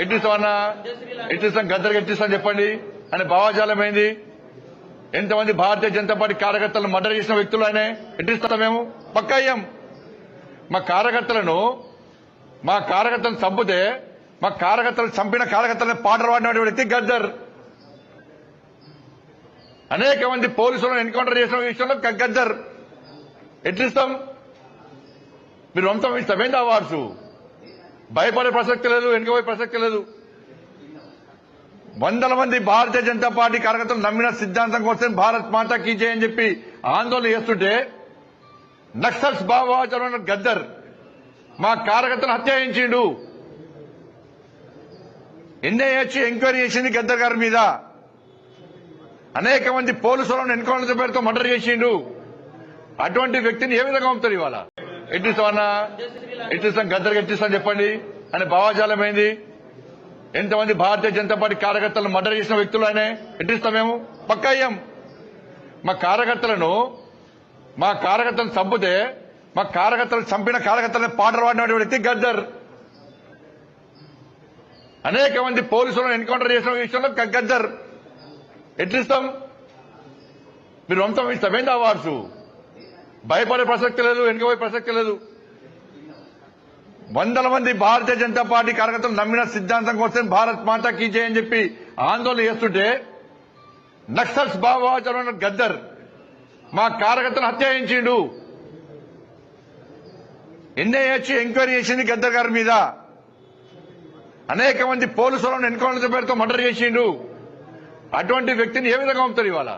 ఎట్టిస్తామన్నా ఎట్టిస్తాం గద్దరికి ఎట్టిస్తాం చెప్పండి అని భావాజాలం ఏంది? ఎంతమంది భారతీయ జనతా పార్టీ కార్యకర్తలను మర్డర్ చేసిన వ్యక్తులు ఆయన ఎట్టిస్తాం మేము పక్కా అయ్యాం. మా కార్యకర్తలను చంపితే మా కార్యకర్తలు చంపిన కార్యకర్తలను పాటలు పాడిన వ్యక్తి గద్దర్. అనేక మంది పోలీసులను ఎన్కౌంటర్ చేసిన విషయంలో గద్దర్. ఎట్లిస్తాం? మీరు వంశం ఇస్తామేంటి అవార్డ్స్? భయపడే ప్రసక్తి లేదు, వెనుకపోయే ప్రసక్తి లేదు. వందల మంది భారతీయ జనతా పార్టీ కార్యకర్తలు నమ్మిన సిద్ధాంతం కోసం భారత్ మాతా కీ జై అని చెప్పి ఆందోళన చేస్తుంటే నక్సల్స్ భావాచరణ గద్దర్ మా కార్యకర్తలు హత్య చేయించిండు. ఎన్ఐఏ వచ్చి ఎంక్వైరీ చేసింది గద్దర్ గారి మీద. అనేక మంది పోలీసులను ఎన్కౌంటర్ పేరుతో మర్డర్ చేసిండు. అటువంటి వ్యక్తిని ఏ విధంగా పంపుతారు ఇవాళ? ఎట్టిస్తామన్నా ఎట్టిస్తాం గద్దరికి ఎట్టిస్తాం చెప్పండి అని భావాజాలం ఏంది? ఎంతమంది భారతీయ జనతా పార్టీ కార్యకర్తలను మర్డర్ చేసిన వ్యక్తులు ఆయన ఎట్టిస్తాం మేము పక్కా అయ్యాం. మా కార్యకర్తలను చంపితే మా కార్యకర్తలు చంపిన కార్యకర్తలను పాటలు పాడిన వ్యక్తి గద్దర్. అనేక మంది పోలీసులను ఎన్కౌంటర్ చేసిన విషయంలో గద్దర్. ఎట్లిస్తాం? మీరు వంశం ఇస్తామేంటి అవార్డ్స్? భయపడే ప్రసక్తి లేదు, వెనుకపోయే ప్రసక్తి లేదు. వందల మంది భారతీయ జనతా పార్టీ కార్యకర్తలు నమ్మిన సిద్ధాంతం కోసం భారత్ మాతా కీ జై అని చెప్పి ఆందోళన చేస్తుంటే నక్సల్స్ భావాచరణ గద్దర్ మా కార్యకర్తలు హత్య చేయించిండు. ఎన్ఐఏ వచ్చి ఎంక్వైరీ చేసింది గద్దర్ గారి మీద. అనేక మంది పోలీసులను ఎన్కౌంటర్ పేరుతో మర్డర్ చేసిండు. అటువంటి వ్యక్తిని ఏ విధంగా పంపుతారు ఇవాళ?